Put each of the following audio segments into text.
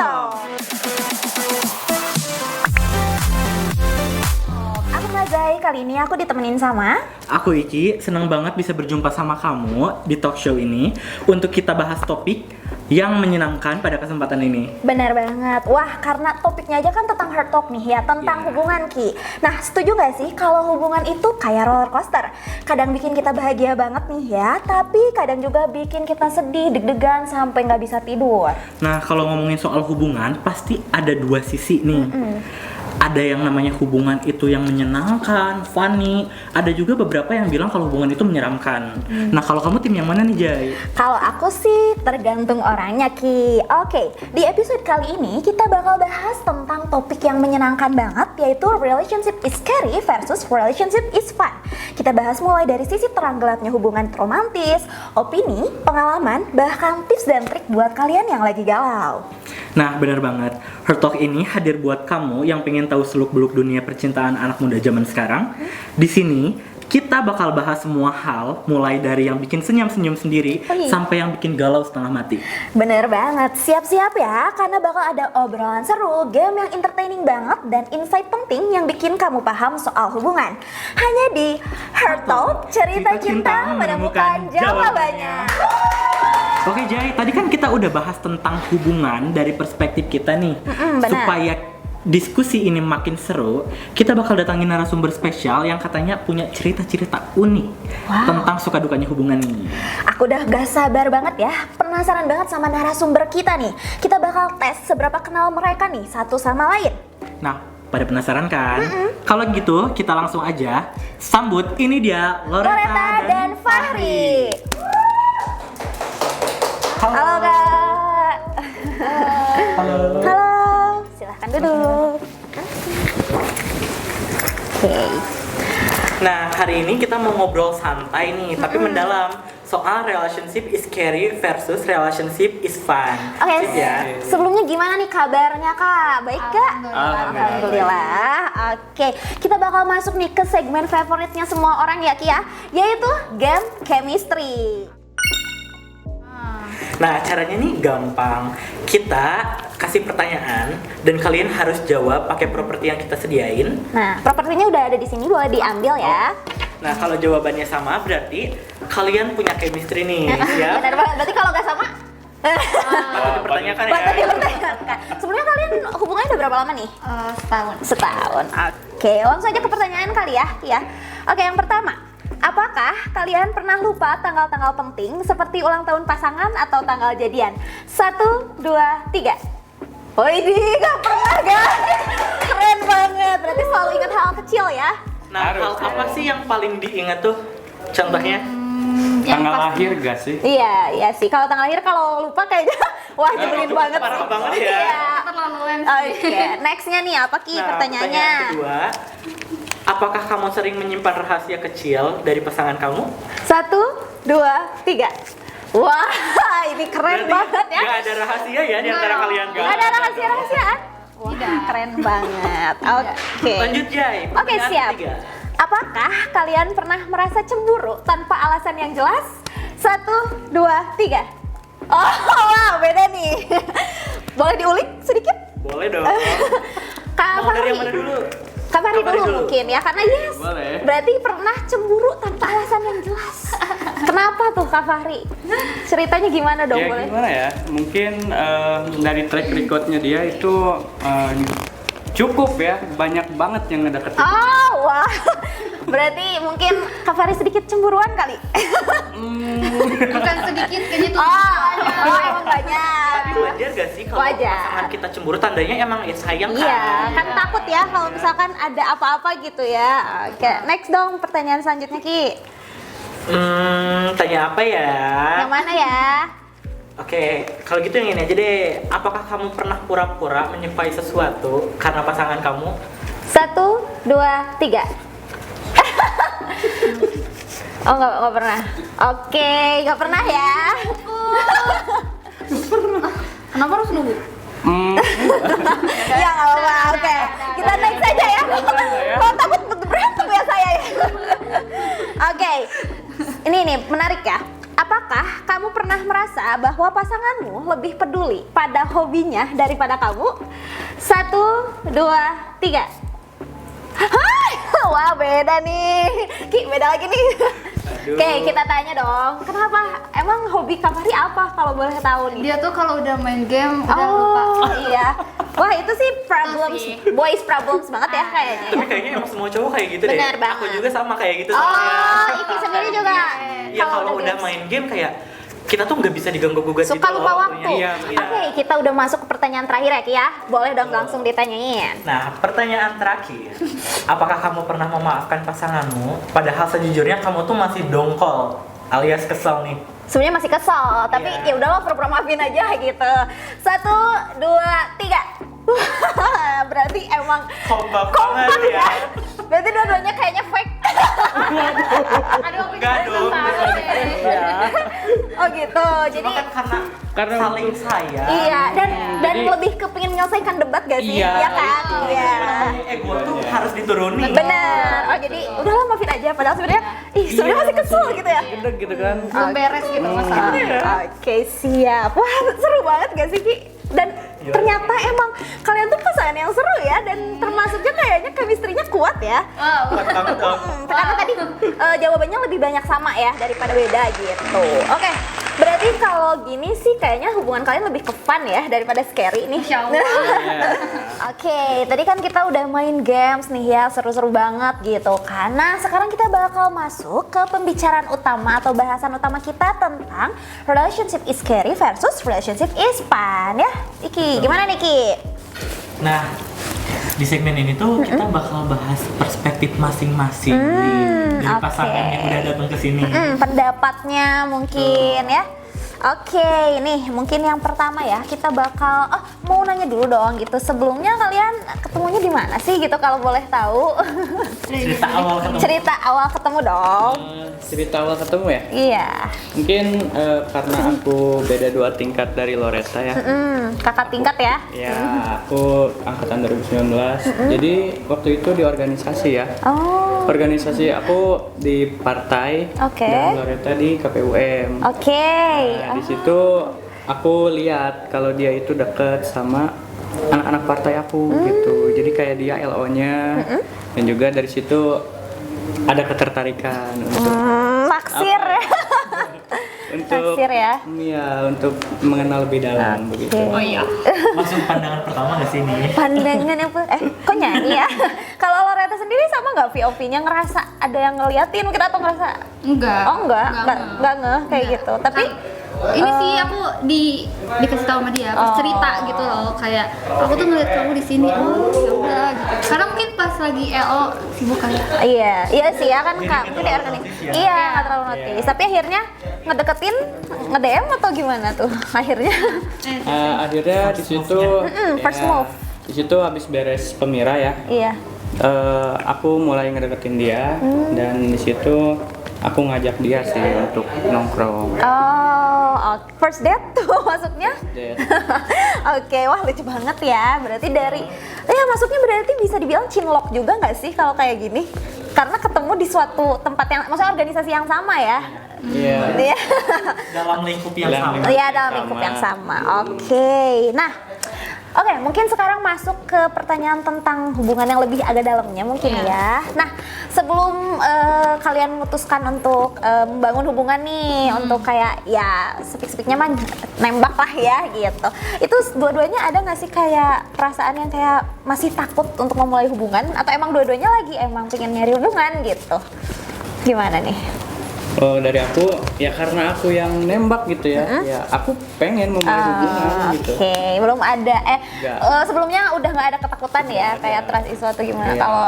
Talk. Aku Mazai, kali ini aku ditemenin sama Aku Iki, senang banget bisa berjumpa sama kamu di talk show ini untuk kita bahas topik yang menyenangkan pada kesempatan ini. Benar banget. Wah, karena topiknya aja kan tentang heart talk nih ya, tentang hubungan Ki. Nah, setuju gak sih kalau hubungan itu kayak roller coaster? Kadang bikin kita bahagia banget nih ya, tapi kadang juga bikin kita sedih, deg-degan sampai nggak bisa tidur. Nah, kalau ngomongin soal hubungan, pasti ada dua sisi nih. Ada yang namanya hubungan itu yang menyenangkan, funny. Ada juga beberapa yang bilang kalau hubungan itu menyeramkan. Nah, kalau kamu tim yang mana nih, Jai? Kalau aku sih tergantung orangnya Ki. Oke, di episode kali ini kita bakal bahas tentang topik yang menyenangkan banget, yaitu relationship is scary versus relationship is fun. Kita bahas mulai dari sisi terang gelapnya hubungan romantis, opini, pengalaman, bahkan tips dan trik buat kalian yang lagi galau. Nah, benar banget. Heart Talk ini hadir buat kamu yang pengen tahu seluk-beluk dunia percintaan anak muda zaman sekarang. Di sini kita bakal bahas semua hal, mulai dari yang bikin senyum-senyum sendiri sampai yang bikin galau setengah mati. Bener banget, siap-siap ya, karena bakal ada obrolan seru, game yang entertaining banget, dan insight penting yang bikin kamu paham soal hubungan. Hanya di Heart Talk, cerita cinta menemukan jawabannya. Oke Jai, tadi kan kita udah bahas tentang hubungan dari perspektif kita nih. benar. Supaya diskusi ini makin seru, kita bakal datangin narasumber spesial yang katanya punya cerita-cerita unik tentang suka dukanya hubungan ini. Aku udah gak sabar banget ya, penasaran banget sama narasumber kita nih. Kita bakal tes seberapa kenal mereka nih satu sama lain. Nah, pada penasaran kan? Kalau gitu, kita langsung aja sambut, ini dia Loretta dan Fahri. Halo Kak. Halo. Halo, silahkan duduk. Oke. Nah, hari ini kita mau ngobrol santai nih, tapi mendalam soal relationship is scary versus relationship is fun. Oke, Sip ya? sebelumnya gimana nih kabarnya Kak? Baik Kak? Alhamdulillah. Oke, kita bakal masuk nih ke segmen favoritnya semua orang ya Ki ya, yaitu game chemistry. Nah, caranya nih gampang. Kita kasih pertanyaan dan kalian harus jawab pakai properti yang kita sediain. Nah, propertinya udah ada di sini, boleh diambil ya. Nah, kalau jawabannya sama berarti kalian punya chemistry nih, ya. Benar banget. Berarti kalau nggak sama, Patut dipertanyakan ya. patut dipertanyakan. Sebelumnya kalian hubungannya udah berapa lama nih? Setahun. Setahun. Oke, langsung aja ke pertanyaan kali ya. Oke, yang pertama. Apakah kalian pernah lupa tanggal-tanggal penting seperti ulang tahun pasangan atau tanggal jadian? 1, 2, 3. Oh ini gak pernah guys. Keren banget. Berarti selalu ingat hal kecil ya. Nah, hal apa sih yang paling diingat tuh? Contohnya? Tanggal lahir gak sih? Iya sih. Kalau tanggal lahir kalau lupa kayaknya wah nyebelin banget. Parah banget ya. Iya. Keterlaluan Oke, nextnya nih apa Ki Nah, pertanyaannya? pertanyaan kedua, apakah kamu sering menyimpan rahasia kecil dari pasangan kamu? 1, 2, 3. Wah, ini keren banget ya. Gak ada rahasia ya di antara kalian? Gak ada rahasia-rahasiaan? Wah, keren banget. Oke. Lanjut Jai. Oke, Pertanyaan siap. ketiga. Apakah kalian pernah merasa cemburu tanpa alasan yang jelas? 1, 2, 3. Oh, wow, beda nih. Boleh diulik sedikit? Boleh dong. Kak Mau dari yang Fahri. mana dulu? Kak Fahri Kak Fahri dulu dulu. mungkin ya, karena yes. Boleh. Berarti pernah cemburu tanpa alasan yang jelas. Kenapa tuh Kak Fahri? Ceritanya gimana dong, Ya boleh? gimana ya, mungkin dari track recordnya dia itu cukup ya, banyak banget yang ngedeketin. Oh, wah. Berarti mungkin Kak Fahri sedikit cemburuan kali. Bukan sedikit, kayaknya tuh Oh, emang banyak. Tapi wajar gak sih kalau Wajar. pasangan kita cemburu, tandanya emang ya sayang kan? Iya, kan takut ya kalau misalkan ada apa-apa gitu ya. Oke, next dong pertanyaan selanjutnya Ki. Tanya apa ya? Yang mana ya? Oke, kalau gitu yang ini aja deh. Apakah kamu pernah pura-pura menyukai sesuatu karena pasangan kamu? 1, 2, 3. Oh nggak pernah. Oke, nggak pernah ya. kenapa harus nunggu? Ya nggak apa-apa. Oke, kita next aja ya. Kalau takut berantem ya saya ya. Oke, ini nih menarik ya. Apakah kamu pernah merasa bahwa pasanganmu lebih peduli pada hobinya daripada kamu? 1, 2, 3. Hai, wah beda nih. Ki, beda lagi nih. Aduh. Oke, kita tanya dong. Kenapa? Emang hobi Kamari apa kalau boleh tahu nih? Dia tuh kalau udah main game udah lupa. Oh iya. Wah itu sih problems, sih. boys problems banget ya kayaknya. Tapi kayaknya emang semua cowok kayak gitu deh. Benar banget. Aku juga sama kayak gitu Oh, soalnya. Iki sendiri juga. Iya kalau udah games. main game kayak kita tuh nggak bisa diganggu gugat Suka gitu lupa loh waktu. waktunya. Iya. Oke, kita udah masuk ke pertanyaan terakhir ya Ki ya. Boleh dong langsung ditanyain. Nah, pertanyaan terakhir. Apakah kamu pernah memaafkan pasanganmu padahal sejujurnya kamu tuh masih dongkol alias kesel nih? Sebenarnya masih kesel, tapi Iya. ya udahlah pura-pura maafin aja gitu. 1, 2, 3. Berarti emang Kompak kompak banget ya. Berarti dua-duanya kayaknya fake. Aduh, aku Enggak juga dong, tahu bukan deh. fake ya. Oh gitu. Jadi Cuma kan karena saling sayang. iya dan Jadi- lebih kepingin menyelesaikan debat gak sih? Iya. Iya kan? Iya. Ego tuh harus diturunin. Bener. Oh jadi udahlah maafin aja. Padahal sebenarnya, sebenarnya masih kesel gitu ya. Gedeg gitu kan. Belum beres gitu masalahnya. Oke siap. Wah seru banget gak sih Ki? Dan Iya. ternyata emang kalian tuh pasangan yang seru ya. Dan termasuknya kayaknya chemistry-nya kuat ya. Wow. Kuat banget dong. Karena tadi jawabannya lebih banyak sama ya daripada beda gitu. Oke, berarti kalau gini sih kayaknya hubungan kalian lebih ke fun ya daripada scary nih. Insya Allah. Oke, tadi kan kita udah main games nih ya, seru-seru banget gitu. Karena sekarang kita bakal masuk ke pembicaraan utama atau bahasan utama kita tentang relationship is scary versus relationship is fun ya. Iki, gimana nih Ki? Nah, di segmen ini tuh kita bakal bahas perspektif masing-masing dari oke. pasangan yang udah datang ke sini. Pendapatnya mungkin ya. Oke, nih mungkin yang pertama ya kita bakal mau nanya dulu dong gitu. Sebelumnya kalian ketemunya di mana sih gitu kalau boleh tahu? Cerita awal ketemu. Cerita awal ketemu dong. Cerita awal ketemu ya? Iya. Mungkin karena aku beda 2 tingkat dari Loretta ya. Kakak tingkat ya. Ya, aku angkatan 2019. Jadi waktu itu di organisasi ya. Oh. Organisasi aku di partai Oke. dan Loretta di KPUM. Oke. Nah, di situ aku lihat kalau dia itu deket sama anak-anak partai aku gitu. Jadi kayak dia LO-nya dan juga dari situ ada ketertarikan untuk Naksir ya. Naksir ya. Iya, untuk mengenal lebih dalam begitu. Oh iya. Langsung pandangan pertama ke sini. Pandangan yang kok nyanyi ya? Kalau Loretta sendiri sama nggak VOV-nya ngerasa ada yang ngeliatin mungkin atau ngerasa Enggak. oh enggak ngeh kayak gitu. Tapi Ini sih aku dikasih tahu sama dia pas cerita gitu loh, kayak aku tuh ngeliat kamu di sini. Oh ya udah gitu. Karena mungkin pas lagi EO sibuk kali. iya sih ya kan Jadi Kak, nggak mungkin terlalu organik. notice ya? Iya, nggak terlalu notice. Tapi akhirnya ngedeketin, nge-DM atau gimana tuh akhirnya? Akhirnya di situ first move. Di situ habis beres Pemira ya. Iya. Aku mulai ngedeketin dia dan di situ aku ngajak dia sih untuk nongkrong. First date tuh maksudnya? Date. Oke, wah lucu banget ya. Berarti dari, masuknya berarti bisa dibilang cinlok juga nggak sih kalau kayak gini? Karena ketemu di suatu tempat yang, maksudnya organisasi yang sama ya? Iya. Iya. Dalam lingkup yang Dalam sama. lingkup. Iya, dalam lingkup yang sama. Oke. Nah, mungkin sekarang masuk ke pertanyaan tentang hubungan yang lebih agak dalamnya mungkin ya. Nah, sebelum kalian memutuskan untuk membangun hubungan nih, untuk kayak ya sepik-sepiknya mah nembak lah ya gitu. Itu dua-duanya ada nggak sih kayak perasaan yang kayak masih takut untuk memulai hubungan atau emang dua-duanya lagi emang pengen nyari hubungan gitu? Gimana nih? Oh, dari aku ya karena aku yang nembak gitu ya. Ya aku pengen memulai hubungan gitu. Oke, belum ada. Nggak. Sebelumnya udah nggak ada ketakutan ya, kayak trust issue atau gimana? Iya. Kalau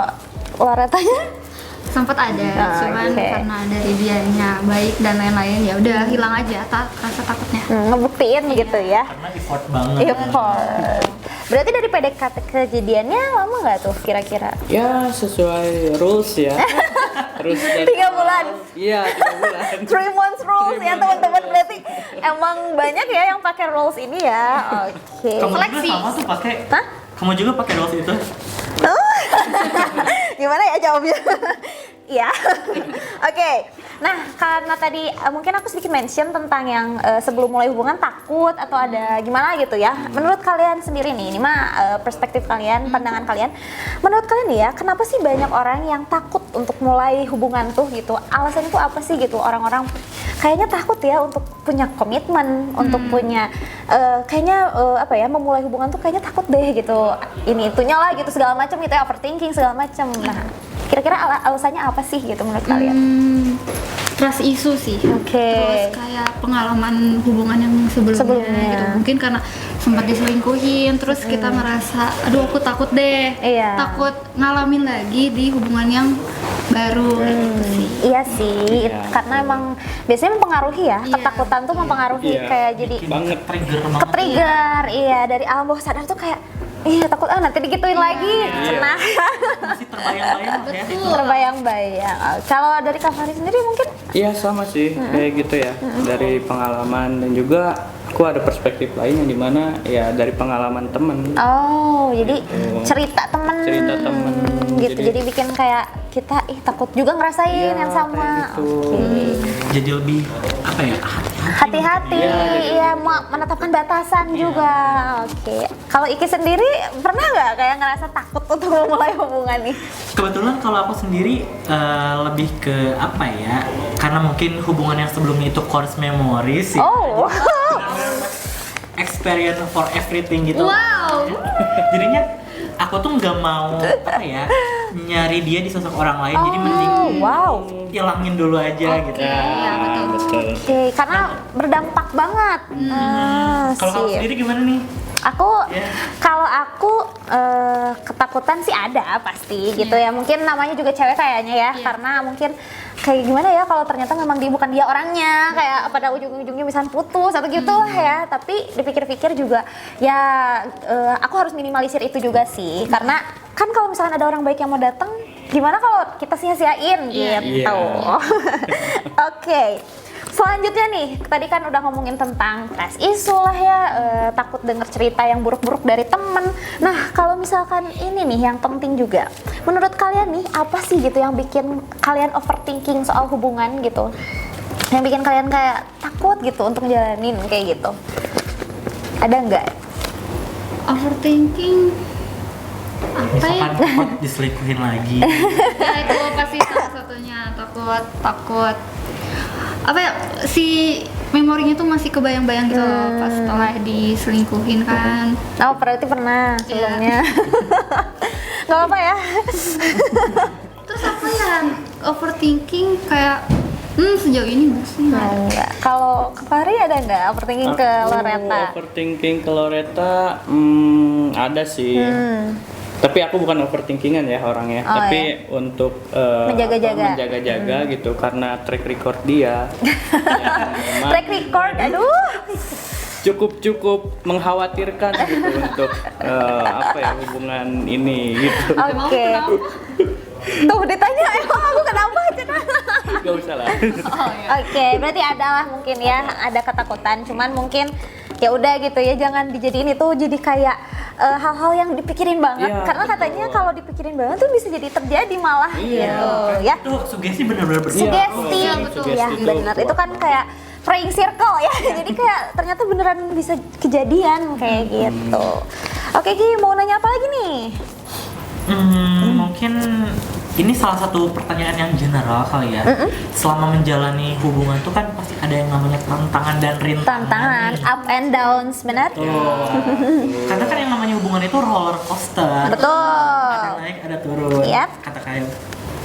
Loretanya? Sempat ada, cuman oke. karena dari dianya baik dan lain-lain ya udah hilang aja rasa takutnya. Ngebuktiin gitu ya. Karena effort banget. Effort. Berarti dari PDKT kejadiannya lama nggak tuh kira-kira? Ya sesuai rules ya. Terus dari 3 bulan. Iya, 3 bulan. 3 months rules ya teman-teman. Berarti emang banyak ya yang pakai rules ini ya. Oke. Kamu Seleksi. juga sama tuh pakai. Hah? Kamu juga pakai rules itu? Gimana ya jawabnya? Iya. Oke. Nah, karena tadi mungkin aku sedikit mention tentang yang sebelum mulai hubungan takut atau ada gimana gitu ya. Menurut kalian sendiri nih, ini mah perspektif kalian, pandangan kalian. Menurut kalian nih ya, kenapa sih banyak orang yang takut untuk mulai hubungan tuh gitu? Alasan itu apa sih gitu? Orang-orang kayaknya takut ya untuk punya komitmen, untuk punya kayaknya apa ya, memulai hubungan tuh kayaknya takut deh gitu. Ini itunya lah gitu segala macam gitu ya, overthinking segala macam. Nah, kira-kira alasannya apa sih gitu menurut kalian? Trust issue sih. Oke. Terus kayak pengalaman hubungan yang sebelumnya. Gitu. Mungkin karena sempat diselingkuhin, terus kita ngerasa, aduh aku takut deh. Iya. Takut ngalamin lagi di hubungan yang baru gitu sih. Iya sih, Iya. karena emang biasanya mempengaruhi ya, Iya. ketakutan tuh mempengaruhi Iya. kayak jadi banget. Trigger banget. ke-trigger, iya dari alam bawah sadar tuh kayak takut nanti digituin lagi, Iya. nah Masih terbayang-bayang lah ya. Betul. terbayang-bayang. Kalau dari Kak Fahri sendiri mungkin Iya sama sih kayak gitu ya, dari pengalaman dan juga aku ada perspektif lain yang dimana ya dari pengalaman temen. jadi Gitu. cerita temen, gitu, jadi bikin kayak kita takut juga ngerasain Iya, yang sama. kayak gitu. Oke. Jadi lebih apa ya? Hati-hati, Iya, menetapkan batasan juga. Oke. Kalau Iki sendiri pernah nggak kayak ngerasa takut untuk memulai hubungan nih? Kebetulan kalau aku sendiri lebih ke apa ya? Karena mungkin hubungan yang sebelumnya itu course memories ya. Oh, Experience for everything gitu. Wow. Jadinya aku tuh nggak mau apa ya, nyari dia di sosok orang lain. Jadi mending wow. hilangin dulu aja gitu. Iya, betul. Oke, karena berdampak banget. Kalau kamu Sip. sendiri gimana nih? Aku, Iya. kalau aku ketakutan sih ada pasti gitu ya. Mungkin namanya juga cewek kayaknya ya, Iya. karena mungkin kayak gimana ya kalau ternyata memang bukan dia orangnya, kayak pada ujung-ujungnya misalnya putus atau gitu lah ya. Tapi dipikir-pikir juga ya aku harus minimalisir itu juga sih, karena kan kalau misalnya ada orang baik yang mau datang, gimana kalau kita sia-siain Iya. gitu. Oke. Selanjutnya nih, tadi kan udah ngomongin tentang trust issue lah ya, takut denger cerita yang buruk-buruk dari temen. Nah, kalau misalkan ini nih yang penting juga, menurut kalian nih apa sih gitu yang bikin kalian overthinking soal hubungan gitu? Yang bikin kalian kayak takut gitu untuk ngejalanin kayak gitu? Ada nggak? Overthinking apa ya? Misalkan takut diselingkuhin lagi. Ya itu pasti salah satunya, takut apa ya, si memorinya tuh masih kebayang-bayang gitu loh pas setelah diselingkuhin kan. Oh, berarti pernah sebelumnya. Nggak apa ya? Terus apa ya, overthinking kayak sejauh ini masih nggak ada. Enggak. Kalau ke Fahri ada nggak overthinking ke Loretta? Overthinking ke Loretta ada sih. Tapi aku bukan overthinkingan ya orangnya, Oh, tapi untuk Menjaga-jaga. menjaga-jaga gitu karena track record dia yang memang Track record, aduh. cukup mengkhawatirkan gitu untuk apa ya hubungan ini gitu. Emang Oke. kenapa? Tuh ditanya emang aku kenapa Cina? Gak usah lah. Oh ya. Oke, berarti ada lah mungkin ya, ada ketakutan. Cuman mungkin ya udah gitu ya, jangan dijadiin itu jadi kayak hal-hal yang dipikirin banget. Iya, Karena katanya betul. kalau dipikirin banget tuh bisa jadi terjadi malah Iya. gitu ya. Itu sugesti benar-benar Sugesti, Iya, betul. ya Sugesti benar. itu Itu kan kayak praying circle ya. Jadi kayak ternyata beneran bisa kejadian kayak gitu. Oke Ki, mau nanya apa lagi nih? Mungkin ini salah satu pertanyaan yang general kali ya. Selama menjalani hubungan tuh kan pasti ada yang namanya tantangan dan rintangan. Tantangan, nih. up and downs, benar? Karena kan yang namanya hubungan itu roller coaster. Betul. Ada naik, ada turun. Yap.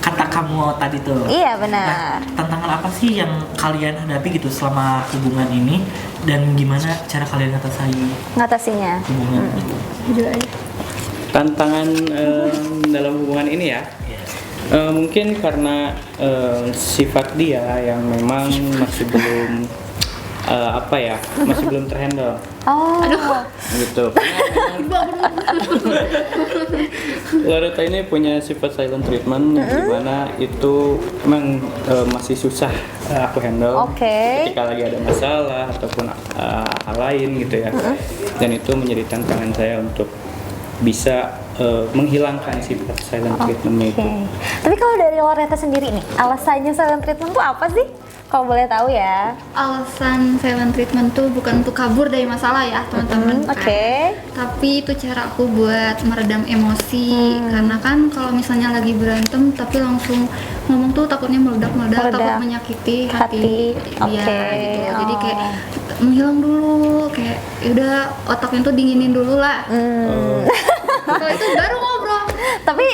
Kata kamu tadi tuh. Iya Nah, benar. tantangan apa sih yang kalian hadapi gitu selama hubungan ini dan gimana cara kalian Ngatasinya. hubungan itu? Jujur aja. Tantangan dalam hubungan ini ya. Mungkin karena sifat dia yang memang masih belum apa ya, masih belum terhandle Oh. gitu. Loretta ini punya sifat silent treatment yang dimana itu memang masih susah aku handle Oke. ketika lagi ada masalah ataupun hal lain gitu ya. Dan itu menjadi tantangan saya untuk bisa menghilangkan sifat silent treatmentnya itu. Tapi kalau dari Loretta sendiri nih, alasannya silent treatment tuh apa sih? Kalau boleh tahu ya. Alasan silent treatment tuh bukan untuk kabur dari masalah ya teman-teman. Oke. Tapi itu cara aku buat meredam emosi. Karena kan kalau misalnya lagi berantem tapi langsung ngomong tuh takutnya meledak-meledak, Meledak. takut menyakiti hati dia Oke. gitu. Jadi kayak Oh. menghilang dulu, kayak yaudah otaknya tuh dinginin dulu lah. Setelah itu baru ngobrol. Tapi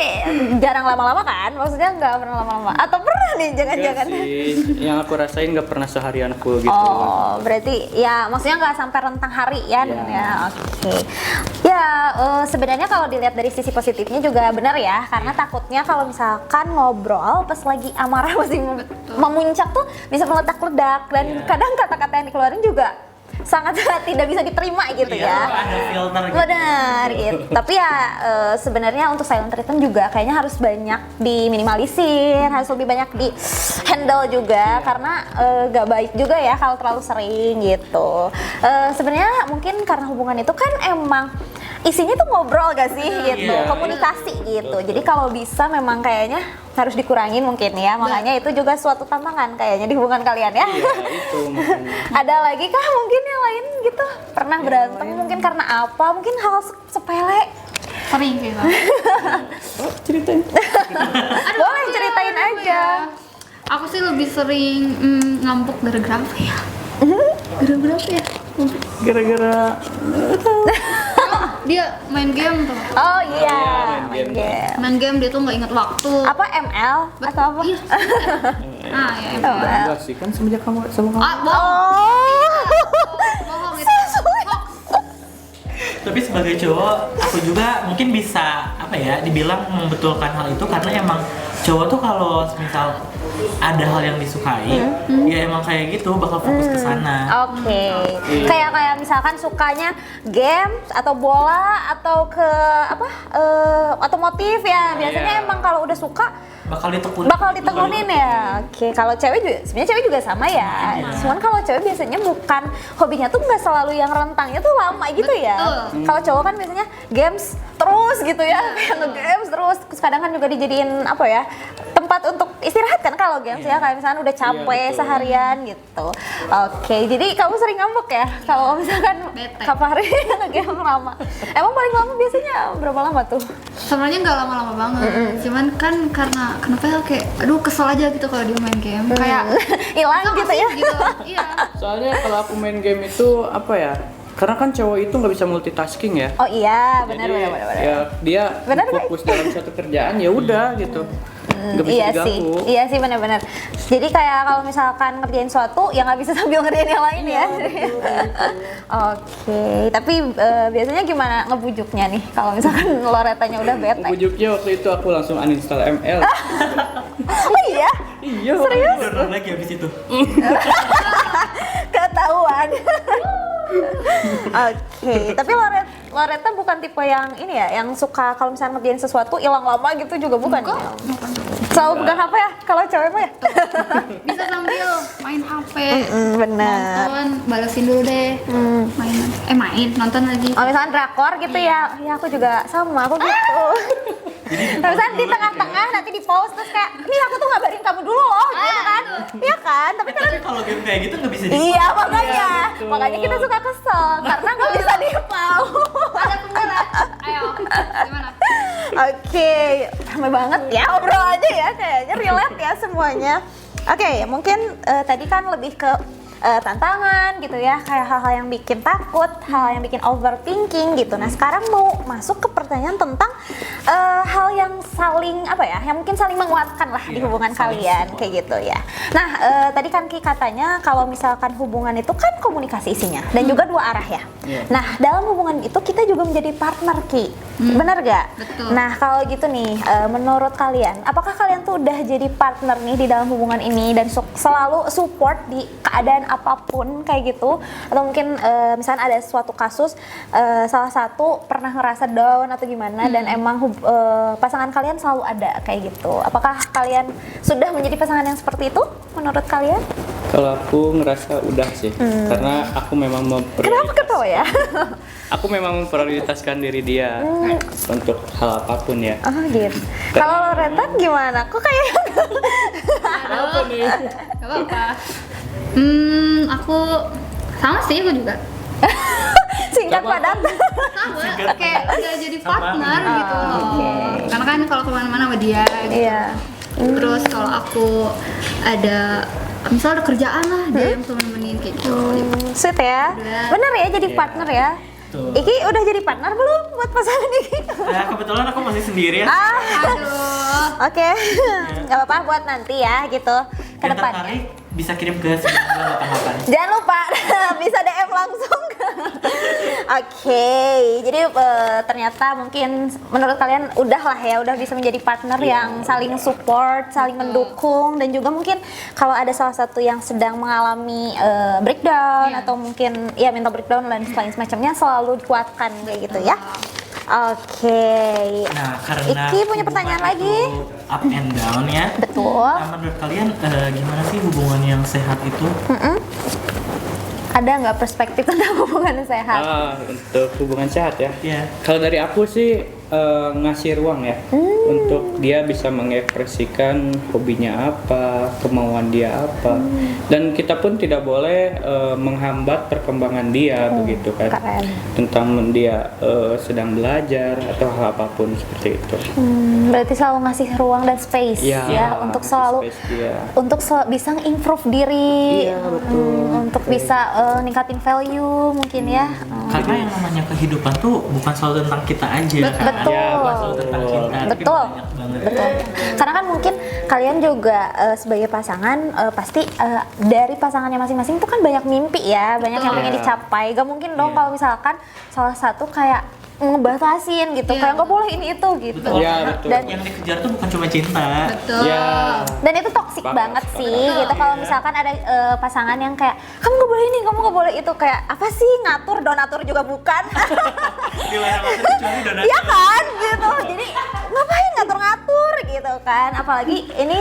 jarang lama-lama kan? Maksudnya nggak pernah lama-lama? Atau pernah nih jangan-jangan? Enggak sih, yang aku rasain nggak pernah seharian full gitu. Oh, berarti ya maksudnya nggak sampai rentang hari ya? Iya. Ya, oke. Ya, sebenarnya kalau dilihat dari sisi positifnya juga benar ya, karena takutnya kalau misalkan ngobrol pas lagi amarah masih memuncak tuh bisa meledak-ledak dan kadang kata-kata yang dikeluarin juga sangat tidak bisa diterima gitu Iya, ya. ada filter gitu. Benar gitu. Tapi ya sebenarnya untuk silent treatment juga kayaknya harus banyak diminimalisir, harus lebih banyak di handle juga karena gak baik juga ya kalau terlalu sering gitu. Sebenarnya mungkin karena hubungan itu kan emang isinya tuh ngobrol gak sih gitu, Iya. komunikasi gitu. Jadi kalau bisa memang kayaknya harus dikurangin mungkin ya. Makanya itu juga suatu tantangan kayaknya di hubungan kalian ya. Iya, itu makanya. Ada lagi kah mungkin yang lain gitu? Pernah berantem mungkin karena apa? Mungkin hal sepele. Sering sih Bang. Ceritain. Boleh ceritain Apa aja. ya? Aku sih lebih sering ngambek gara-gara apa ya? Gara-gara apa ya? Gara-gara Dia main game tuh. Oh iya, main game. game. Main game dia tuh nggak ingat waktu. Apa ML atau apa? Iya. Ah ya emang. enggak sih, kan semenjak kamu sama kamu. Ah, bohong. Oh. Bohong itu. Hoax. Tapi sebagai cowok, aku juga mungkin bisa apa ya, dibilang membetulkan hal itu karena emang cowok tuh kalau misal ada hal yang disukai, ya emang kayak gitu bakal fokus ke sana. Oke. Kayak misalkan sukanya game atau bola atau ke apa? Otomotif ya. Biasanya Iya. emang kalau udah suka Bakal ditekunin. ya. Oke, kalau cewek juga sebenarnya cewek juga sama ya. Iya. Cuman kalau cewek biasanya bukan hobinya tuh nggak selalu yang rentangnya tuh lama gitu ya. Betul. Kalau cowok kan biasanya games terus gitu ya, kayak nge-games terus. Terus kadang kan juga dijadiin apa ya? Tempat untuk istirahat kan kalau games ya, kayak misalnya udah capek betul. seharian gitu. Oke, jadi kamu sering ngambek ya kalau misalkan Bete. Kapari nge-game lama. Emang paling lama biasanya berapa lama tuh? Sebenarnya nggak lama-lama banget. Cuman kan karena kenapa ya kayak aduh kesel aja gitu kalau dia main game. Kayak Hilang "Tau gitu nggak ya. sih?" Gitu. Iya. Soalnya kalau aku main game itu apa ya? Karena kan cowok itu nggak bisa multitasking ya. Oh iya, benar Jadi, benar benar. ya dia Benar, Bay? fokus dalam satu kerjaan ya udah gitu. Nggak bisa Iya sih, diganggu. iya sih benar-benar. Jadi kayak kalau misalkan ngerjain suatu, ya nggak bisa sambil ngerjain yang lain ya. Oke, tapi biasanya gimana ngebujuknya nih? Kalau misalkan Loretanya udah bete. Bujuknya waktu itu aku langsung uninstall ML. Oh iya, Iya. serius? Download lagi habis itu. Ketahuan. Oke, tapi Loretta bukan tipe yang ini ya, yang suka kalau misalnya ngerjain sesuatu hilang lama gitu juga bukan ya? Selalu pegang HP ya, kalau cewek mah ya? Bisa sambil main HP. Bener. Nonton, balesin dulu deh. Main, nonton lagi. Oh misalnya drakor gitu ya, ya aku juga sama, aku gitu. Nah, misalnya di tengah-tengah nanti di pause terus kayak, nih aku tuh ngabarin kamu dulu loh, gitu kan? Iya kan? Tapi kan Tapi kalau game kayak gitu nggak bisa di. iya makanya, Iya, betul. makanya kita suka kesel karena nggak bisa di pause. Ada pemberat. Ayo, gimana? Oke, ramai banget ya obrol aja ya, kayaknya relate ya semuanya. Oke, mungkin tadi kan lebih ke tantangan gitu ya, kayak hal-hal yang bikin takut, hal yang bikin overthinking gitu. Nah sekarang mau masuk ke pertanyaan tentang hal yang saling apa ya, yang mungkin saling menguatkan lah di Iya, hubungan saling kalian support. kayak gitu ya. Nah tadi kan Ki katanya kalau misalkan hubungan itu kan komunikasi isinya dan juga dua arah ya. Iya. Nah dalam hubungan itu kita juga menjadi partner Ki, benar gak? Betul. Nah kalau gitu nih, menurut kalian, apakah kalian tuh udah jadi partner nih di dalam hubungan ini dan selalu support di keadaan apapun kayak gitu, atau mungkin misalnya ada suatu kasus salah satu pernah ngerasa down atau gimana dan emang pasangan kalian selalu ada kayak gitu. Apakah kalian sudah menjadi pasangan yang seperti itu menurut kalian? Kalau aku ngerasa udah sih, karena aku memang Kenapa ketawa ya? aku memang memprioritaskan diri dia untuk hal apapun ya. Oh gitu. Kalau Loretta gimana? Kok kayak Apa nih? Gak apa-apa. Aku sama sih, aku juga. singkat padat? Sama, kayak udah jadi partner gitu loh. Karena kan kalau kemana-mana sama dia gitu. Iya. Terus kalau aku ada, misal ada kerjaan lah, dia yang selalu nemenin kayak gitu. Sweet ya. Udah. Bener ya jadi partner ya. Tuh. Iki udah jadi partner belum buat pasangan Iki? Kebetulan aku masih sendiri ya. Aduh. Oke, nggak apa-apa buat nanti ya gitu ke Yang depannya. tertarik bisa kirim ke 9288. Jangan lupa bisa DM langsung. Oke, jadi ternyata mungkin menurut kalian udah lah ya, udah bisa menjadi partner yang saling support, saling mendukung, dan juga mungkin kalau ada salah satu yang sedang mengalami breakdown Iya. atau mungkin ya mental breakdown dan lain semacamnya selalu dikuatkan kayak gitu ya. Oke. Nah, karena Iki punya pertanyaan hubungan lagi. itu up and down ya. Betul. Nah, menurut kalian gimana sih hubungan yang sehat itu? Ada nggak perspektif tentang hubungan sehat? Untuk hubungan sehat ya. Iya. Kalau dari aku sih ngasih ruang ya untuk dia bisa mengekspresikan hobinya apa, kemauan dia apa, dan kita pun tidak boleh menghambat perkembangan dia begitu kan. Keren. Tentang dia sedang belajar atau hal apapun seperti itu. Berarti selalu ngasih ruang dan space Iya, ya untuk selalu space dia. untuk bisa improve diri, Iya, betul. untuk bisa ningkatin value mungkin ya. Karena yang namanya kehidupan tuh bukan selalu tentang kita aja kan. Betul. Ya, bukan selalu tentang cinta, tapi Betul. banyak banget. Betul. Karena kan mungkin kalian juga sebagai pasangan pasti dari pasangannya masing-masing itu kan banyak mimpi ya, banyak yang pengen Iya. dicapai. Gak mungkin dong Iya. kalau misalkan salah satu kayak ngebatasin gitu, Iya. kayak nggak boleh ini itu gitu. Betul. Iya, Karena betul. Dan yang dikejar tuh bukan cuma cinta. Betul. Ya. dan itu toksik Sepakat, banget sepakat. sih gitu kalau Iya. misalkan ada pasangan yang kayak kamu nggak boleh ini, kamu nggak boleh itu, kayak apa sih, ngatur, donatur juga bukan. Dilarang kecuali donat. Iya kan gitu, jadi ngapain ngatur-ngatur gitu kan, apalagi ini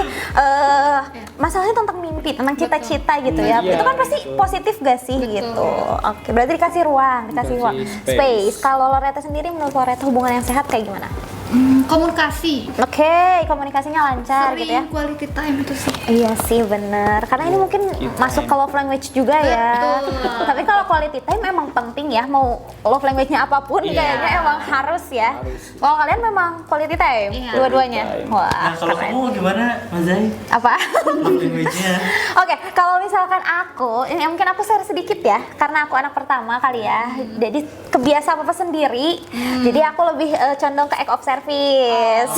masalahnya tentang mimpi, tentang cita-cita gitu ya. Iya, Itu kan pasti betul. positif gak sih gitu. Oke, berarti dikasih ruang, dikasih Dikasih ruang, space. Kalau Loretta sendiri, menurut Loretta hubungan yang sehat kayak gimana? Komunikasi. Oke, komunikasinya lancar Sering gitu ya. quality time itu sih. Iya sih, bener. Karena ini mungkin masuk ke love language juga ya. Betul. Tapi kalau quality time emang penting ya, mau love language-nya apapun Iya. kayaknya emang harus ya. Harus. Kalau kalian memang quality time, Iya. dua-duanya. Quality time. Wah, Nah, kalau keren. kamu gimana, Mas Zai? Apa? Love language-nya. Oke, kalau misalkan aku, ini mungkin aku share sedikit ya, karena aku anak pertama kali ya, jadi kebiasa apa sendiri, jadi aku lebih condong ke act of service,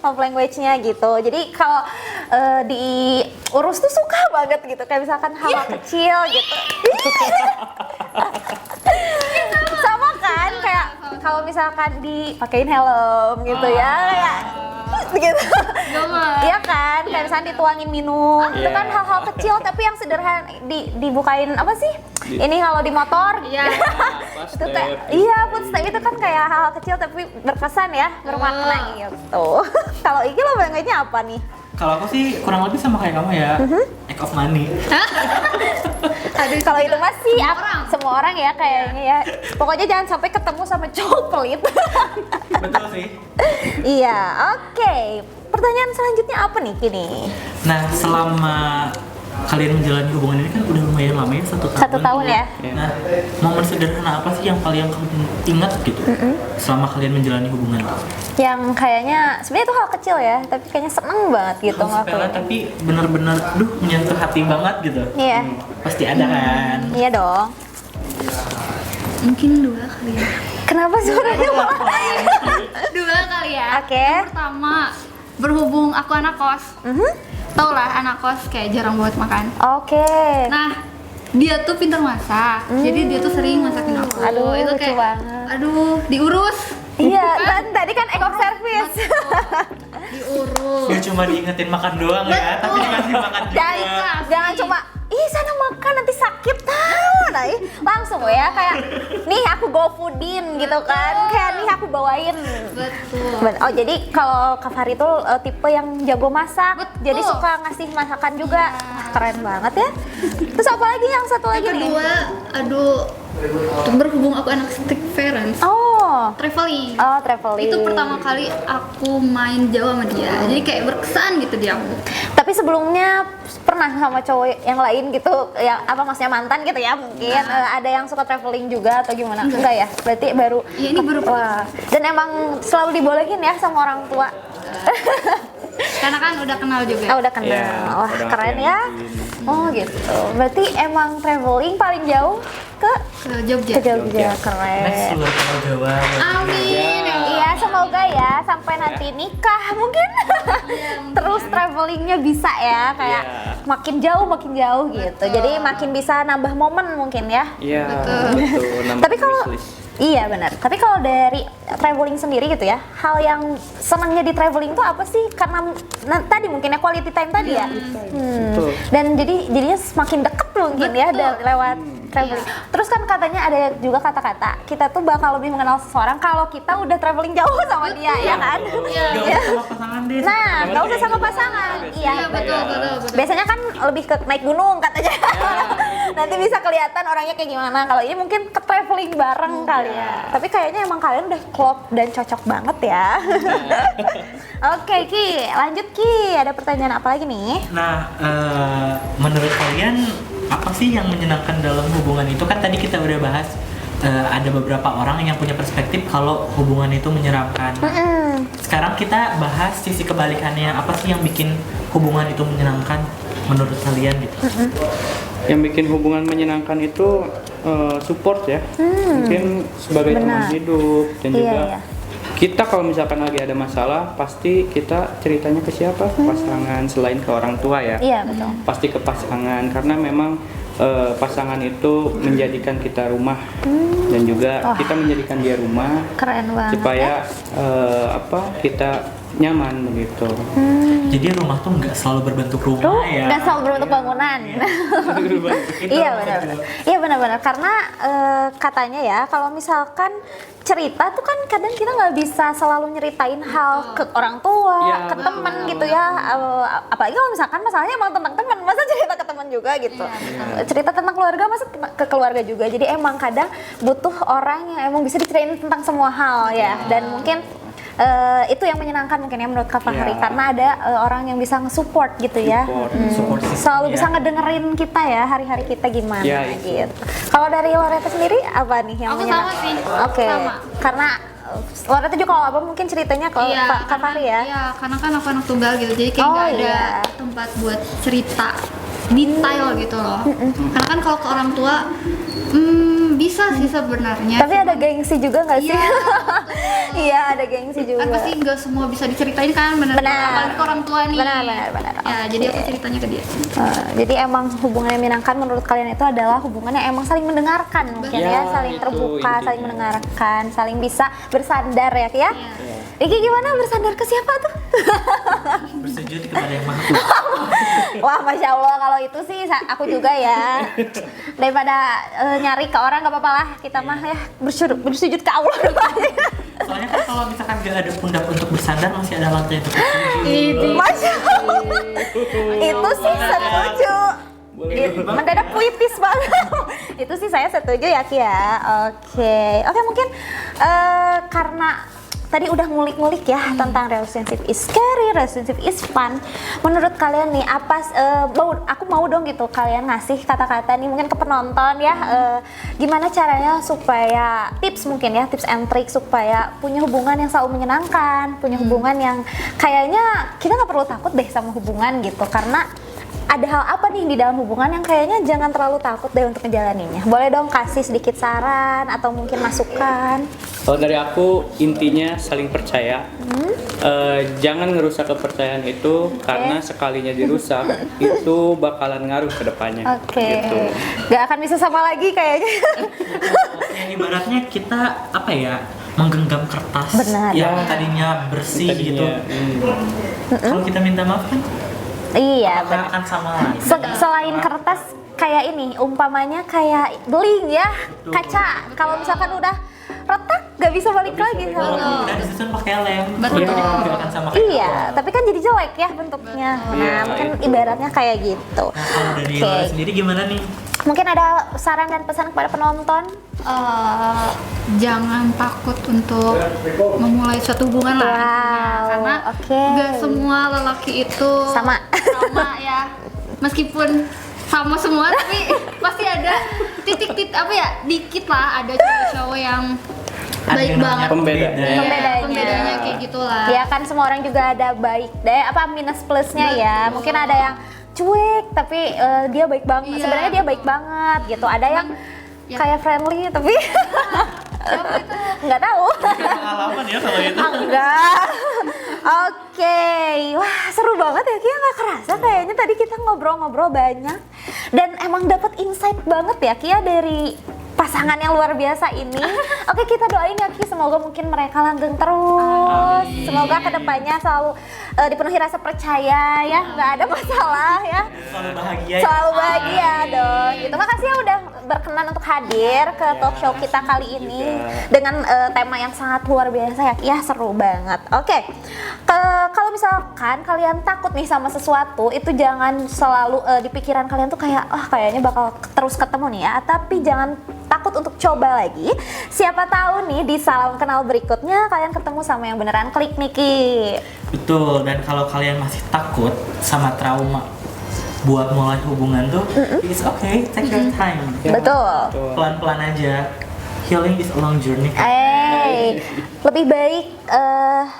love language-nya gitu. Jadi kalau diurus tuh suka banget gitu, kayak misalkan hal kecil gitu. Sama kan, kayak kalau misalkan dipakein helm gitu ya, kayak gitu. Gemes. Iya kan, kayak misalnya dituangin minum, itu kan Iya. hal-hal kecil tapi yang sederhana, dibukain apa sih? Ini kalau di motor, Iya. itu kayak, iya footstep itu kan kayak hal-hal kecil tapi berkesan ya, bermakna gitu. Kalau Iki lo banggainnya apa nih? Kalau aku sih kurang lebih sama kayak kamu ya. Act of money. Aduh, Kalau itu masih semua orang ya kayaknya ya. Pokoknya jangan sampai ketemu sama cowok pelit. Betul sih. Iya, oke. Pertanyaan selanjutnya apa nih kini? Nah, selama kalian menjalani hubungan ini kan udah lumayan lama ya, 1 tahun. 1 tahun ya? Nah, momen sederhana apa sih yang paling kamu ingat gitu selama kalian menjalani hubungan itu? Yang kayaknya sebenarnya itu hal kecil ya, tapi kayaknya seneng banget gitu Hal sepele ngelakuin. tapi bener-bener, menyentuh hati banget gitu. Iya. Pasti ada kan? Iya dong. mungkin 2 kali ya. Kenapa suaranya malah? 2 kali ya. Oke. Yang pertama, berhubung aku anak kos. Tau lah anak kos kayak jarang buat makan. Oke. Nah, dia tuh pintar masak. Jadi dia tuh sering masakin aku. Aduh, itu lucu kayak banget. aduh, diurus. Iya, kan tadi kan act of service. Diurus. Gak cuma diingetin makan doang ya, tapi dikasih makan juga. Jangan cuma ih sana makan nanti sakit tahu, nah langsung ya kayak nih aku go foodin gitu kan, kayak nih aku bawain. Betul. Oh jadi kalau Kak Fahri tuh tipe yang jago masak, Betul. jadi suka ngasih masakan juga. Wah, keren banget ya. Terus apa lagi yang satu lagi Yang nih? kedua, aduh, berhubung aku anak strict parents, Oh, traveling. traveling. Itu pertama kali aku main jauh sama dia, jadi kayak berkesan gitu di aku. Tapi sebelumnya pernah sama cowok yang lain gitu, yang apa maksudnya mantan gitu ya mungkin ada yang suka traveling juga atau gimana? Enggak ya? Berarti baru. Iya, ini baru. Wah. Dan emang selalu dibolehin ya sama orang tua. Karena kan udah kenal juga. Ah, udah kenal. Iya, Wah, udah keren ngapain ya. izin. Oh gitu. Berarti emang traveling paling jauh ke Ke Jogja. Jogja. Next Keren. luar Pulau Jawa. Amin. ya Allah. Iya, semoga ya sampai nanti nikah mungkin terus travelingnya bisa ya kayak Iya. makin jauh gitu. Jadi makin bisa nambah momen mungkin ya. Iya, Betul. betul. Nambah Tapi kalau wishlist. iya benar. Tapi kalau dari traveling sendiri gitu ya, hal yang senangnya di traveling tuh apa sih? Karena tadi mungkin ya quality time tadi ya. Betul. Dan jadinya semakin deket mungkin ya lewat traveling. Terus kan katanya ada juga kata-kata kita tuh bakal lebih mengenal seseorang kalau kita udah traveling jauh sama dia ya kan? Gak Ya. usah sama pasangan deh. Nah, nggak usah sama pasangan. Iya, Iya, betul. Biasanya kan lebih ke naik gunung katanya. Nanti bisa kelihatan orangnya kayak gimana. Kalau ini mungkin ke traveling bareng kali ya. Tapi kayaknya emang kalian udah klop dan cocok banget ya. Oke, Ki, lanjut Ki. Ada pertanyaan apa lagi nih? Nah, menurut kalian apa sih yang menyenangkan dalam hubungan itu? Kan tadi kita udah bahas ada beberapa orang yang punya perspektif kalau hubungan itu menyeramkan. Sekarang kita bahas sisi kebalikannya. Apa sih yang bikin hubungan itu menyenangkan menurut kalian gitu? Yang bikin hubungan menyenangkan itu support ya. Mungkin sebagai teman Benar. hidup dan Iya, juga iya. kita kalau misalkan lagi ada masalah pasti kita ceritanya ke siapa? Pasangan selain ke orang tua ya. Iya, betul. Pasti ke pasangan karena memang pasangan itu menjadikan kita rumah dan juga Wah. kita menjadikan dia rumah Keren banget. supaya kita nyaman begitu. Jadi rumah tuh nggak selalu berbentuk rumah Tuh, ya. nggak selalu berbentuk bangunan. Itu Iya maksud benar. gue. Iya benar-benar karena katanya ya kalau misalkan cerita tuh kan kadang kita nggak bisa selalu nyeritain hal ke orang tua, Iya, ke betul. teman gitu ya. Apalagi kalau misalkan masalahnya emang tentang teman, masa cerita ke teman juga gitu. Cerita tentang keluarga masa ke keluarga juga. Jadi emang kadang butuh orang yang emang bisa diceritain tentang semua hal ya. Dan mungkin itu yang menyenangkan mungkin ya menurut Kak Fahri Iya. karena ada orang yang bisa nge-support gitu ya. Support system Selalu ya. bisa ngedengerin kita ya hari-hari kita gimana Ya, itu. gitu. Kalau dari Loretta sendiri apa nih yang Aku menyenangkan? sama sih, Oke. sama. Karena Loretta juga kalau apa mungkin ceritanya ke Kak Fahri ya. Iya, karena kan aku anak tunggal gitu, jadi kayak Oh, nggak ada iya. tempat buat cerita detail gitu loh. Karena kan kalau ke orang tua, bisa sih sebenarnya. Tapi ada gengsi juga nggak sih? Iya, Iya ada gengsi juga. kan pasti nggak semua bisa diceritain kan, bener. Benar. Apalagi ke orang tua nih. Benar. Ya, jadi aku ceritanya ke dia. Jadi emang hubungan yang menyenangkan menurut kalian itu adalah hubungan yang emang saling mendengarkan mungkin ya, Ya, saling itu terbuka, intinya. saling mendengarkan, saling bisa bersandar ya Ki ya. Iki gimana bersandar ke siapa tuh? Bersujud kepada yang maha kuasa. Wah, masya Allah kalau itu sih aku juga ya. Daripada nyari ke orang nggak apa-apa lah, kita mah ya bersujud ke Allah dulu aja. Soalnya kan kalau misalkan gak ada pundak untuk bersandar masih ada lantai untuk bersujud. Masya Allah. Itu sih setuju. Mendadak puitis banget. Itu sih saya setuju ya Ki ya. Oke mungkin karena tadi udah ngulik-ngulik ya tentang relationship is scary, relationship is fun. Menurut kalian nih apa aku mau dong gitu kalian ngasih kata-kata nih mungkin ke penonton ya gimana caranya supaya tips mungkin ya tips and trick supaya punya hubungan yang selalu menyenangkan, punya hubungan yang kayaknya kita nggak perlu takut deh sama hubungan gitu karena ada hal apa nih di dalam hubungan yang kayaknya jangan terlalu takut deh untuk menjalaninya. Boleh dong kasih sedikit saran atau mungkin masukan. Kalau dari aku intinya saling percaya. Jangan ngerusak kepercayaan itu karena sekalinya dirusak itu bakalan ngaruh ke depannya. Oke. Gitu. Gak akan bisa sama lagi kayaknya. Yang ibaratnya kita apa ya menggenggam kertas Benar. yang tadinya bersih gitu. Tadinya, Kalau kita minta maaf kan Iya, apakah benar. akan sama lagi? Selain kertas kayak ini, umpamanya kayak beling ya, kaca. Kalau misalkan udah retak nggak bisa balik lagi Kalau sama. udah disusun pakai lem, Betul. bentuknya kan nggak akan sama kayak Iya, awal. tapi kan jadi jelek ya bentuknya. Betul. Nah, Iya, mungkin itu. ibaratnya kayak gitu. Nah, kalau dari Oke. Lola sendiri gimana nih? Mungkin ada saran dan pesan kepada penonton? Jangan takut untuk memulai suatu hubungan lah intinya. Wow, Karena oke. nggak semua lelaki itu Sama. ya, meskipun sama semua tapi pasti ada titik-titik apa ya, dikit lah ada cowok-cowok yang Ada baik yang namanya banget. pembeda. Iya, Pembedanya. pembedanya kayak gitulah. Ya kan semua orang juga ada baik deh, apa minus plusnya ya. Betul. Mungkin ada yang cuek tapi dia baik banget. Iya. Sebenarnya dia baik banget gitu. Ada yang Ya. kayak friendly tapi Siapa itu? nggak tahu. Pengalaman ya kalau itu. Enggak. Oke, wah seru banget ya, Kia nggak kerasa kayaknya tadi kita ngobrol-ngobrol banyak dan emang dapat insight banget ya Kia dari pasangan yang luar biasa ini. Oke, kita doain ya Ki, semoga mungkin mereka langgeng terus. Amin. Semoga kedepannya selalu dipenuhi rasa percaya ya, nggak ada masalah ya. Selalu bahagia. ya. Selalu bahagia dong. Gitu. Makasih ya udah berkenan untuk hadir ke talk show kita kali ini dengan tema yang sangat luar biasa ya. Ya seru banget. Oke. Kalau misalkan kalian takut nih sama sesuatu, itu jangan selalu di pikiran kalian tuh kayak kayaknya bakal terus ketemu nih ya. Tapi jangan takut untuk coba lagi. Siapa tahu nih di salam kenal berikutnya kalian ketemu sama yang beneran klik nih Ki. Betul, dan kalau kalian masih takut sama trauma buat mulai hubungan tuh, it's okay, take your time. Ya, Betul. Pelan-pelan aja. Healing is a long journey. Lebih baik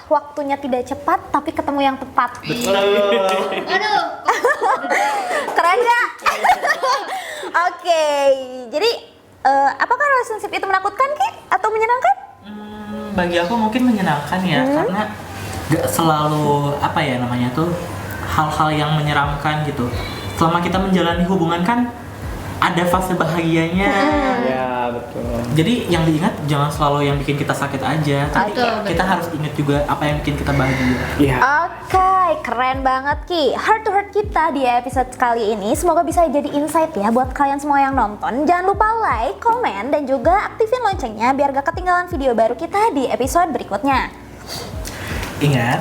waktunya tidak cepat tapi ketemu yang tepat. Betul. Aduh, Keren nggak? Oke, jadi apakah relationship itu menakutkan Ki atau menyenangkan? Bagi aku mungkin menyenangkan ya, karena gak selalu apa ya namanya tuh hal-hal yang menyeramkan gitu. Selama kita menjalani hubungan kan ada fase bahagianya. Ya, betul. Jadi yang diingat jangan selalu yang bikin kita sakit aja, tapi Betul, kita betul. harus ingat juga apa yang bikin kita bahagia. Iya. Oke, keren banget Ki. Heart to heart kita di episode kali ini semoga bisa jadi insight ya buat kalian semua yang nonton. Jangan lupa like, komen, dan juga aktifin loncengnya biar gak ketinggalan video baru kita di episode berikutnya. Ingat,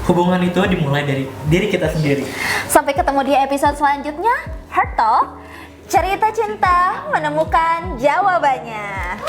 hubungan itu dimulai dari diri kita sendiri. Sampai ketemu di episode selanjutnya. Heart Talk, cerita cinta menemukan jawabannya.